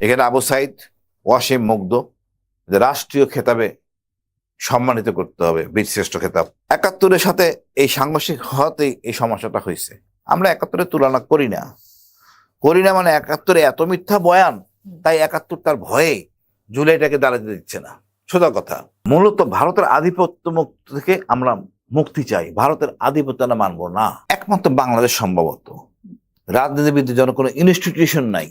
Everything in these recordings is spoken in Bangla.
এখানে আবু সাইদ, ওয়াসিম মুগ্ধ রাষ্ট্রীয় খেতাবে সম্মানিত করতে হবে, বীরশ্রেষ্ঠ খেতাব। ৭১-এর সাথে এই সাংঘর্ষিক হওয়াতেই এই সমস্যাটা হয়েছে। আমরা ৭১-এর তুলনা করি না মানে ৭১-এ এত মিথ্যা বয়ান, তাই ৭১ তার ভয়ে জুলাইটাকে দাঁড়াতে দিচ্ছে না। সোজা কথা, মূলত ভারতের আধিপত্য মুক্ত থেকে আমরা মুক্তি চাই, ভারতের আধিপত্য আমরা মানবো না। একমাত্র বাংলাদেশ সম্ভবত রাজনীতিবিদদের জন্য কোনো ইনস্টিটিউশন নাই,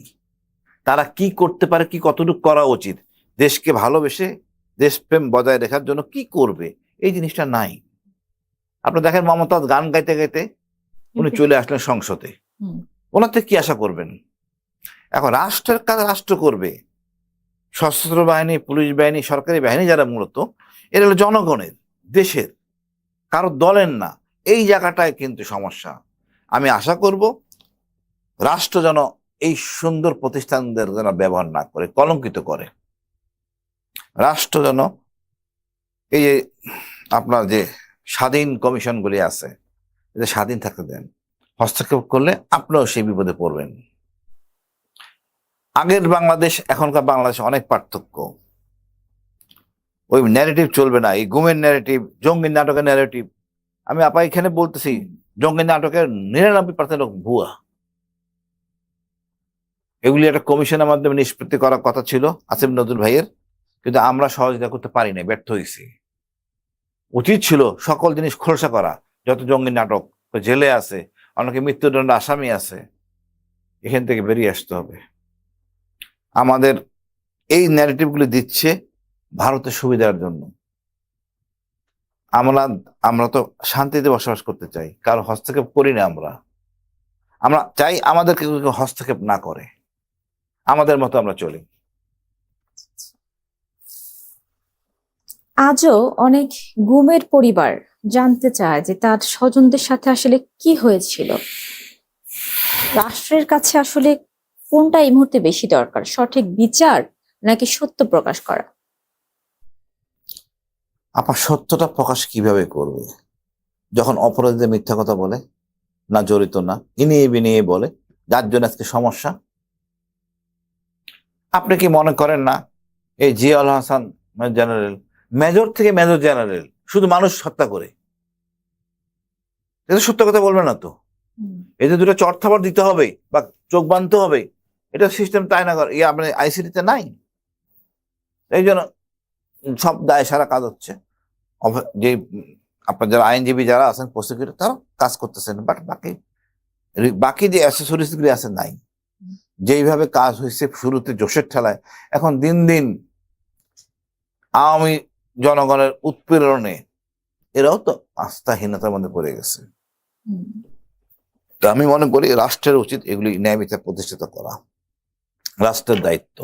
তারা কি করতে পারে, কি কতটুকু করা উচিত, দেশকে ভালোবেসে দেশপ্রেম বজায় রাখার জন্য কি করবে, এই জিনিসটা নাই। আপনি দেখেন মমতাজ গান গাইতে গাইতে উনি চলে আসলেন সংসদে, ওনার থেকে কি আশা করবেন? এখন রাষ্ট্রের কাজ রাষ্ট্র করবে, সশস্ত্র বাহিনী, পুলিশ বাহিনী, সরকারি বাহিনী যারা মূলত এরা হলো জনগণের, দেশের, কারো দলের না। এই জায়গাটায় কিন্তু সমস্যা। আমি আশা করব রাষ্ট্র যেন এই সুন্দর প্রতিষ্ঠানদের যেন ব্যবহার না করে, কলঙ্কিত করে। রাষ্ট্র যেন এই যে আপনার যে স্বাধীন কমিশনগুলি আছে, এটা স্বাধীন থাকতে দেন। হস্তক্ষেপ করলে আপনিও সেই বিপদে পড়বেন। আগের বাংলাদেশ এখনকার বাংলাদেশ অনেক পার্থক্য। ওই ন্যারেটিভ চলবে না, এই গুমের ন্যারেটিভ, জঙ্গির নাটকের ন্যারেটিভ। আমি আপা এখানে বলতেছি জঙ্গির নাটকের ৯৯% লোক ভুয়া। এগুলি একটা কমিশনের মাধ্যমে নিষ্পত্তি করার কথা ছিল আসিফ নজরুল ভাইয়ের, কিন্তু আমরা সহযোগিতা করতে পারি না, ব্যর্থ হয়েছি। উচিত ছিল সকল জিনিস খোলসা করা, যত জঙ্গির নাটক জেলে আছে, অনেকে মৃত্যুদণ্ড আসামি আছে, এখান থেকে বেরিয়ে আসতে হবে। আমাদের এই ন্যারেটিভগুলি দিচ্ছে ভারতের সুবিধার জন্য। আমরা তো শান্তিতে বসবাস করতে চাই, কারো হস্তক্ষেপ করি না। আমরা চাই আমাদেরকে কেউ হস্তক্ষেপ না করে, আমাদের মতো আমরা চলি। আজও অনেক গুমের পরিবার জানতে চায় যে তার স্বজনদের সাথে আসলে কি হয়েছিল। রাষ্ট্রের কাছে আসলে কোনটা এই মুহূর্তে বেশি দরকার, সঠিক বিচার নাকি সত্য প্রকাশ করা? আপনার সত্যটা প্রকাশ কিভাবে করবে? যখন অপরাধীদের মিথ্যা কথা বলে, না জড়িত না, ইনিয়ে বিনিয়ে বলে, যার জন্য আজকে সমস্যা। আপনি কি মনে করেন না এই জিয়াউল হাসান জেনারেল, মেজর থেকে মেজর জেনারেল, শুধু মানুষ হত্যা করে, এটা সত্য কথা বলবে না তো? এতে দুটো চর্থাবার দিতে হবে বা চোখ বাঁধতে হবে, এটা সিস্টেম তাই না করে আপনি আইসিটিতে নাই। এই জন্য সব দায় সারা কাজ হচ্ছে যে আপনার যারা আইনজীবী যারা আছেন, প্রসিকিউটর, তারা কাজ করতেছেন, বাট বাকি যে অ্যাসেসরিজ গুলি আছে নাই। যেইভাবে কাজ হয়েছে শুরুতে জোশের ঠেলায়, এখন দিন দিন আওয়ামী জনগণের উৎপীড়নে এরাও তো আস্থাহীনতার মধ্যে পড়ে গেছে। তো আমি মনে করি রাষ্ট্রের উচিত এগুলি ন্যায় বিচার প্রতিষ্ঠিত করা, রাষ্ট্রের দায়িত্ব।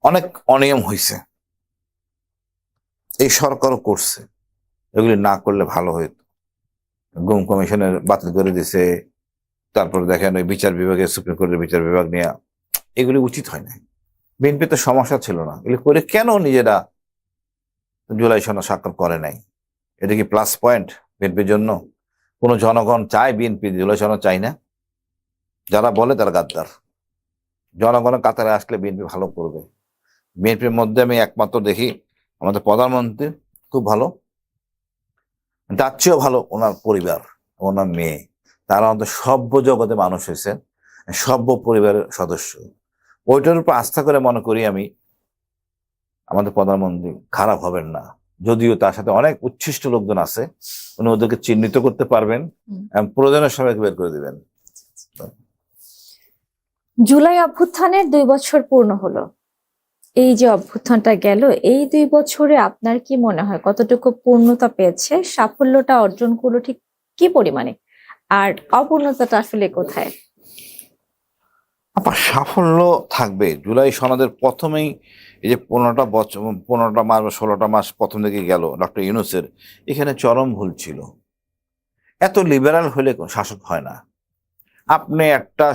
অনেক অনিয়ম হয়েছে, এই সরকারও করছে, এগুলি না করলে ভালো হইতো। গুম কমিশনের বাতিল করে দিছে, তারপরে দেখেন ওই বিচার বিভাগে, সুপ্রিম কোর্টের বিচার বিভাগ নিয়ে, এগুলি উচিত হয় না। বিএনপি তো সমস্যা ছিল না, এগুলি করে কেন নিজেরা জুলাই সনদ স্বাক্ষর করে নাই? এটা কি প্লাস পয়েন্ট বিএনপির জন্য? কোন জনগণ চায় বিএনপি জুলাই সনদ চাই না? যারা বলে তারা গাদ্দার। জনগণের কাতারে আসলে বিএনপি ভালো করবে। বিএনপির মধ্যে আমি একমাত্র দেখি আমাদের প্রধানমন্ত্রী খুব ভালো, তার চেয়েও ভালো ওনার পরিবার, ওনার মেয়ে, তারা আমাদের সভ্য জগতে মানুষ হয়েছে, সভ্য পরিবারের সদস্য। ওইটার উপর আস্থা করে মনে করি আমি আমাদের প্রধানমন্ত্রী খারাপ হবেন না। যদিও তার সাথে অনেক উচ্ছিষ্ট লোকজন আছে, উনি ওদেরকে চিহ্নিত করতে পারবেন এবং প্রয়োজনের সবাইকে বের করে দিবেন। জুলাই অভ্যুত্থানের 2 বছর পূর্ণ হলো। এই যে অভ্যুত্থানটা গেল, এই 2 বছরে আপনার কি মনে হয় কতটুকু পূর্ণতা পেয়েছে, সাফল্যটা অর্জন করলো ঠিক কি পরিমাণে, আর অপূর্ণতাটা আসলে কোথায়? আপনার সাফল্য থাকবে জুলাই সনদের প্রথমেই। এই যে 15টা বছর, 15টা মাস বা 16টা মাস প্রথম দিকে গেল ডক্টর ইউনূসের, এখানে চরম ভুল ছিল। এত লিবারাল হলে শাসক হয় না। আপনি একটা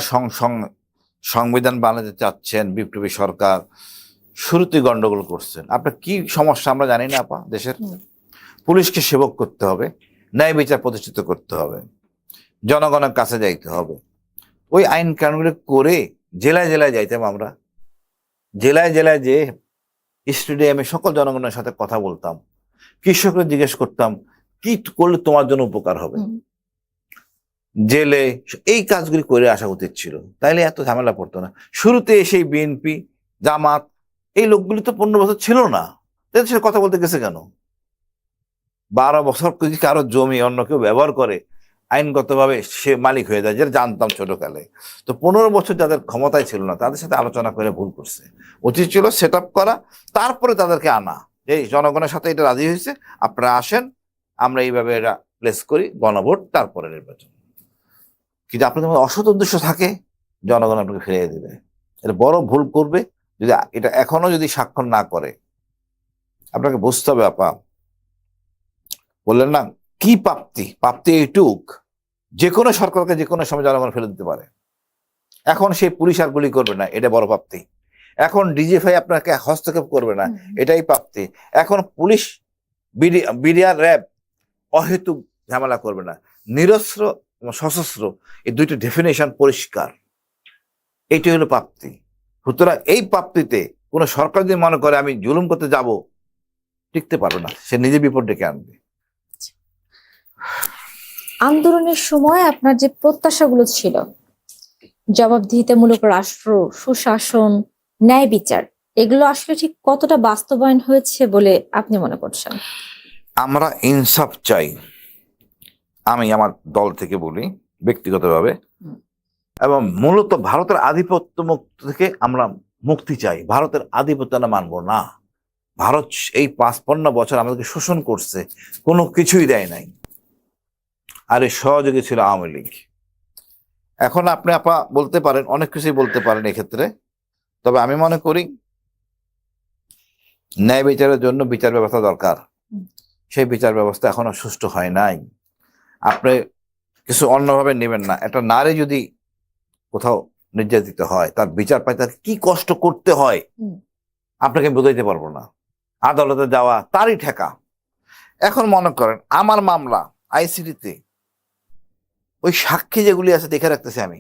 সংবিধান বানাতে চাচ্ছেন, বিপ্লবী সরকার, শুরুতে গন্ডগোল করছেন। আপনার কি সমস্যা আমরা জানি না আপা? দেশের পুলিশকে সেবক করতে হবে, ন্যায় বিচার প্রতিষ্ঠিত করতে হবে, জনগণের কাছে যাইতে হবে। ওই আইন কানুনগুলো করে জেলায় জেলায় যাইতাম আমরা, জেলায় জেলায় যে স্টেডিয়ামে সকল জনগণের সাথে কথা বলতাম, কৃষকরা জিজ্ঞেস করতাম কি করলে তোমার জন্য উপকার হবে, জেলে এই কাজগুলি করে আসা উচিত ছিল, তাইলে এত ঝামেলা পড়তো না। শুরুতে সেই বিএনপি জামাত এই লোকগুলি তো 15 বছর ছিল না, এদের সাথে কথা বলতে গেছে কেন? 12 বছর যদি কারো জমি অন্য কেউ ব্যবহার করে আইনগতভাবে সে মালিক হয়ে যায়, যেটা জানতাম ছোটকালে। তো 15 বছর যাদের ক্ষমতায় ছিল না তাদের সাথে আলোচনা করে ভুল করছে, উচিত ছিল সেট আপ করা, তারপরে তাদেরকে আনা, এই জনগণের সাথে এটা রাজি হয়েছে, আপনারা আসেন, আমরা এইভাবে এটা প্লেস করি, গণভোট, তারপরে নির্বাচন। কিন্তু আপনাদের মধ্যে অসৎ উদ্দেশ্য থাকে, জনগণ আপনাকে ফিরিয়ে দেবে। এটা বড় ভুল করবে যদি এটা এখনো যদি স্বাক্ষর না করে। আপনাকে বুঝতে হবে আপা, বললেন না কি প্রাপ্তি, প্রাপ্তি এইটুক, যে কোনো সরকারকে যে কোনো সময় জনগণ ফেলে দিতে পারে। এখন সেই পুলিশ আর গুলি করবে না, এটা বড় প্রাপ্তি। এখন ডিজিএফআই আপনাকে হস্তক্ষেপ করবে না, এটাই প্রাপ্তি। এখন পুলিশ বিডিআর র্যাব অহেতুক ঝামেলা করবে না, নিরস্ত্র এবং সশস্ত্র, এই দুইটা ডেফিনেশন পরিষ্কার, এইটাই হলো প্রাপ্তি। সুতরাং এই প্রাপ্তিতে কোন সরকার যদি মনে করে আমি জুলুম করতে যাব, টিকতে পারবে না, সে নিজে বিপদ ডেকে আনবে। আন্দোলনের সময় আপনার যে প্রত্যাশাগুলো ছিল, জবাবদিহিতামূলক রাষ্ট্র, সুশাসন, ন্যায় বিচার, এগুলো আসলে ঠিক কতটা বাস্তবায়ন হয়েছে বলে আপনি মনে করছেন? আমরা ইনসাফ চাই, আমি আমার দল থেকে বলি, ব্যক্তিগতভাবে, এবং মূলত ভারতের আধিপত্য মুক্ত থেকে আমরা মুক্তি চাই। ভারতের আধিপত্য আমরা মানবো না। ভারত এই 55 বছর আমাদেরকে শোষণ করছে, কোনো কিছুই দেয় নাই, আর এই সহযোগী ছিল আওয়ামী লীগ। এখন আপনি আপা বলতে পারেন, অনেক কিছুই বলতে পারেন এক্ষেত্রে, তবে আমি মনে করি ন্যায় বিচারের জন্য বিচার ব্যবস্থা দরকার। সেই বিচার ব্যবস্থা এখনো সুষ্ঠু হয় নাই। আপনি কিছু অন্যভাবে নেবেন না, একটা নারী যদি কোথাও নির্যাতিত হয়, তার বিচার পাইতে তার কি কষ্ট করতে হয় আপনাকে বোঝাইতে পারবো না। আদালতে যাওয়া তারই ঠেকা। এখন মনে করেন আমার মামলা আইসিডিতে, ওই সাক্ষী যেগুলি আছে দেখে রাখতেছি আমি,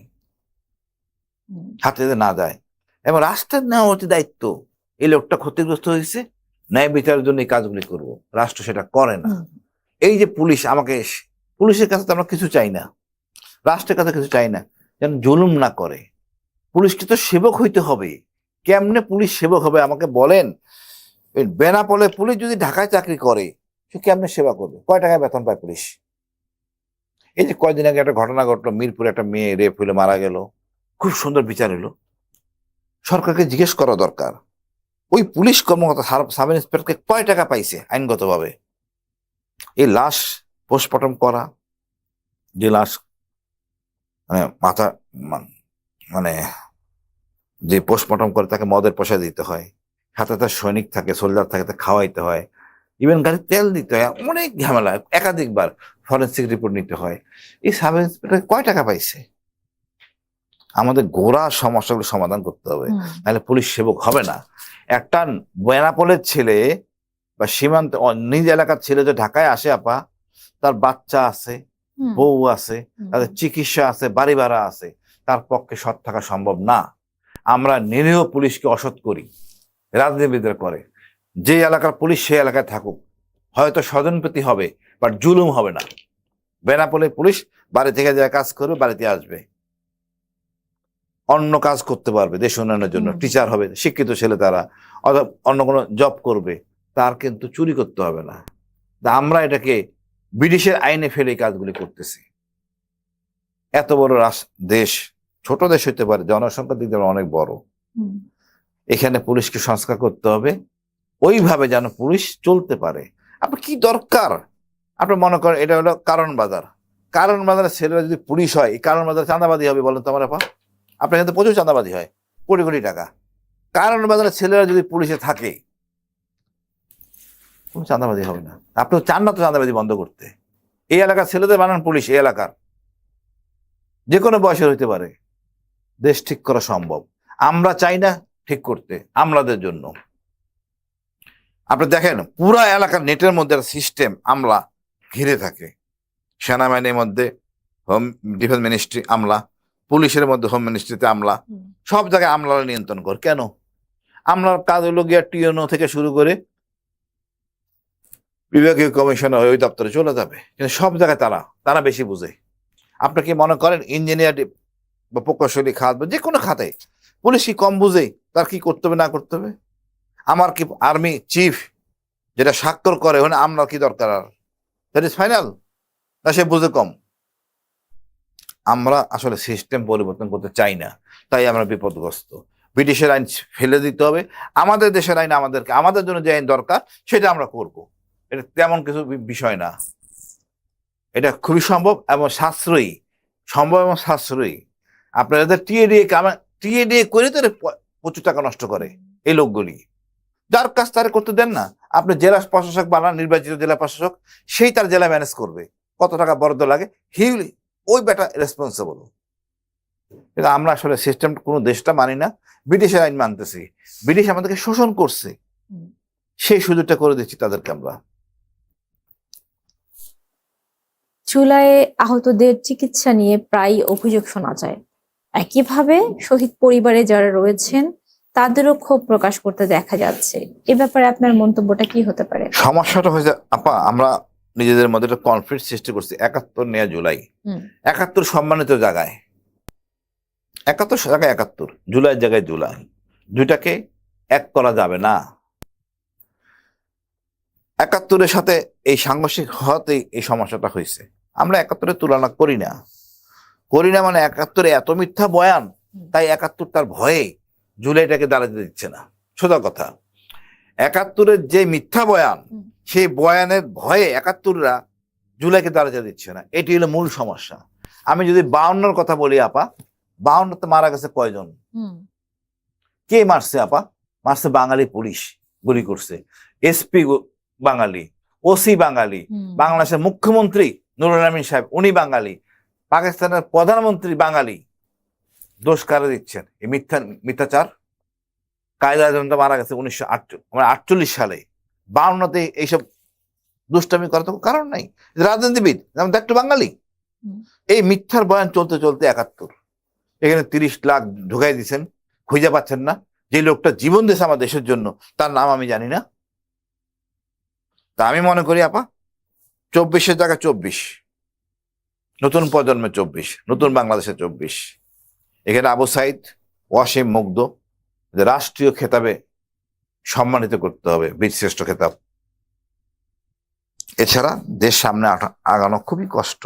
হাতে না যায়, এবং রাষ্ট্রের নেওয়া হচ্ছে দায়িত্ব, এই লোকটা ক্ষতিগ্রস্ত হয়েছে, ন্যায় বিচারের জন্য এই কাজগুলি করব, রাষ্ট্র সেটা করে না। এই যে পুলিশ, আমাকে পুলিশের কাছে তো আমরা কিছু চাই না, রাষ্ট্রের কাছে কিছু চাই না, যেন জুলুম না করে। পুলিশকে তো সেবক হইতে হবে। কেমনে পুলিশ সেবক হবে আমাকে বলেন? বেনাপোলে পুলিশ যদি ঢাকায় চাকরি করে, সে কেমনে সেবা করবে? কয় টাকায় বেতন পায় পুলিশ? এই যে কয়দিন আগে একটা ঘটনা ঘটলো, মিরপুরে একটা মেয়ে রেপ হইলে মারা গেল, খুব সুন্দর বিচার হলো। সরকারকে জিজ্ঞেস করা দরকার, ওই পুলিশ কর্মকর্তা সাব ইন্সপেক্টরকে কয় টাকা পাইছে আইনগতভাবে? এই লাশ পোস্টমর্টম করা, যে লাশ মানে মাথা মানে যে পোস্টমর্টম করে তাকে মদের পয়সা দিতে হয়, সাথে তার সৈনিক থাকে, সোলজার থাকে, তাকে খাওয়াইতে হয়, ইভেন গাড়ি তেল দিতে হয়, অনেক ঝামেলা, একাধিকবার ফরেন্সিক রিপোর্ট নিতে হয়। এই সাব ইন্সপেক্টর কয় টাকা পাইছে? আমাদের গোড়া সমস্যাগুলো সমাধান করতে হবে, নাহলে পুলিশ সেবক হবে না। একটা বেনাপোলের ছেলে বা সীমান্ত নিজ এলাকার ছেলে যে ঢাকায় আসে আপা, তার বাচ্চা আছে, বউ আছে, তাদের চিকিৎসা আছে, বাড়ি ভাড়া আছে, তার পক্ষে সৎ থাকা সম্ভব না। আমরা নিরীহ পুলিশকে অসৎ করি, রাজনীতিবিদরা করে। যে এলাকার পুলিশ সেই এলাকায় থাকুক, হয়তো স্বজনপ্রীতি হবে, বাট জুলুম হবে না। বেনাপোলে পুলিশ বাড়ি থেকে যা কাজ করবে, বাড়িতে আসবে, অন্য কাজ করতে পারবে দেশ উন্নয়নের জন্য, টিচার হবে, শিক্ষিত ছেলে তারা, অথবা অন্য কোনো জব করবে, তার কিন্তু চুরি করতে হবে না। আমরা এটাকে ব্রিটিশের আইনে ফেলে এই কাজগুলি করতেছি। এত বড় দেশ, ছোট দেশ হইতে পারে, জনসংখ্যার দিক দিয়ে অনেক বড়, এখানে পুলিশকে সংস্কার করতে হবে ওইভাবে যেন পুলিশ চলতে পারে। আপনার কি দরকার? আপনি মনে করেন এটা হলো কারণ বাজার, কারণ বাজারের ছেলেরা যদি পুলিশ হয়, এই কারণ বাজার চাঁদাবাদী হবে বলেন তো আমার আপা? আপনার কিন্তু প্রচুর চাঁদাবাদী হয়, কোটি কোটি টাকা। কারণ বাজারের ছেলেরা যদি পুলিশে থাকে, কোনো চাঁদাবাদী হবে না। আপনি চান না তো চাঁদাবাদী বন্ধ করতে? এই এলাকার ছেলেদের বানান পুলিশ, এই এলাকার যে কোনো বয়সের হইতে পারে, দেশ ঠিক করা সম্ভব। আমরা চাই না ঠিক করতে, আমলাদের জন্য। আপনি দেখেন পুরা এলাকার নেটের মধ্যে একটা সিস্টেম আমলা ঘিরে থাকে, সেনাবাহিনীর মধ্যে হোম ডিফেন্স মিনিস্ট্রি আমলা, পুলিশের মধ্যে হোম মিনিস্ট্রিতে আমলা, সব জায়গায় আমলারা নিয়ন্ত্রণ করে। কেন? আমরা কাজ হলো গিয়া টিএনও থেকে শুরু করে বিভাগীয় কমিশনার ওই দপ্তরে চলে যাবে, কিন্তু সব জায়গায় তারা বেশি বুঝে। আপনি কি মনে করেন ইঞ্জিনিয়ার বা প্রকৌশলী খাত বা যে কোনো খাতে পুলিশ কি কম বুঝে তার কি করতে হবে না করতে হবে? আমার কি আর্মি চিফ যেটা স্বাক্ষর করে ওখানে আমরা কি দরকার? আর দ্যাট ইজ ফাইনাল, না সে বুঝে কম? আমরা আসলে সিস্টেম পরিবর্তন করতে চাই না, তাই আমরা বিপদগ্রস্ত। ব্রিটিশের আইন ফেলে দিতে হবে, আমাদের দেশের আইন আমাদের জন্য যে আইন দরকার সেটা আমরা করব। এটা তেমন কিছু বিষয় না, এটা খুবই সম্ভব এবং সাশ্রয়ী, সম্ভব এবং সাশ্রয়ী। আপনারা টিএডিএ করে তো প্রচুর টাকা নষ্ট করে এই লোকগুলি। যার কাজ তারা করতে দেন না, আপনি জেলা প্রশাসক বানান, নির্বাচিত জেলা প্রশাসক, সেই তার জেলা ম্যানেজ করবে, কত টাকা বরাদ্দ লাগে হিউলি ওই বেটা রেসপন্সিবল। কিন্তু আমরা আসলে সিস্টেম কোনো দেশটা মানি না, ব্রিটিশের আইন মানতেছি। ব্রিটিশ আমাদেরকে শোষণ করছে, সেই সুযোগটা করে দিচ্ছি তাদেরকে আমরা। জুলাইয়ে আহতদের চিকিৎসা নিয়ে প্রায় অভিযোগ শোনা যায়। একইভাবে শহীদ পরিবারে যারা রয়েছেন তাদেরও ক্ষোভ প্রকাশ করতে দেখা যাচ্ছে। এ ব্যাপারে আপনার মন্তব্যটা কি হতে পারে? সমস্যাটা হয়েছে আপা, আমরা নিজেদের মধ্যে একটা কনফ্লিক্ট সৃষ্টি করছি। ৭১ নেয়া জুলাই, ৭১ সম্মানিত জায়গায় ৭১ জায়গায় ৭১, জুলাইয়ের জায়গায় জুলাই, দুইটাকে এক করা যাবে না। ৭১-এর সাথে এই সাংঘর্ষিক হওয়াতেই এই সমস্যাটা হয়েছে। আমরা ৭১-এর তুলনা করি না মানে ৭১-এ এত মিথ্যা বয়ান, তাই ৭১ তার ভয়ে জুলাইটাকে দাঁড়াতে দিচ্ছে না। সোজা কথা, ৭১-এর যে মিথ্যা বয়ান, সেই বয়ানের ভয়ে ৭১-রা জুলাইকে দাঁড়াতে দিচ্ছে না। এটি হলো মূল সমস্যা। আমি যদি ৫২-র কথা বলি আপা, ৫২-তে মারা গেছে কয়জন? কে মারছে আপা? মারছে বাঙালি পুলিশ, গুলি করছে। এসপি বাঙালি, ওসি বাঙালি, বাংলাদেশের মুখ্যমন্ত্রী নুরুল আমিন সাহেব উনি বাঙালি, পাকিস্তানের প্রধানমন্ত্রী বাঙালি। দোষ কারা দিচ্ছেন? এই মিথ্যাচার। কায়দা আজম মারা গেছে 1948 সালে। ৫২-তে এইসব দুষ্টামি করার তো কারণ নাই, রাজনীতিবিদ যেমন একটু বাঙালি। এই মিথ্যার বয়ান চলতে চলতে ৭১, এখানে ৩০ লাখ ঢুকাই দিচ্ছেন, খুঁজে পাচ্ছেন না। যে লোকটা জীবন দিয়েছে আমার দেশের জন্য, তার নাম আমি জানি না। তা আমি মনে করি আপা, ২৪-এর জায়গায় ২৪, নতুন প্রজন্মের ২৪, নতুন বাংলাদেশের ২৪। এখানে আবু সাইদ, ওয়াসিম মুগ্ধ রাষ্ট্রীয় খেতাবে সম্মানিত করতে হবে, বীরশ্রেষ্ঠ খেতাব। এছাড়া দেশ সামনে আগানো খুবই কষ্ট।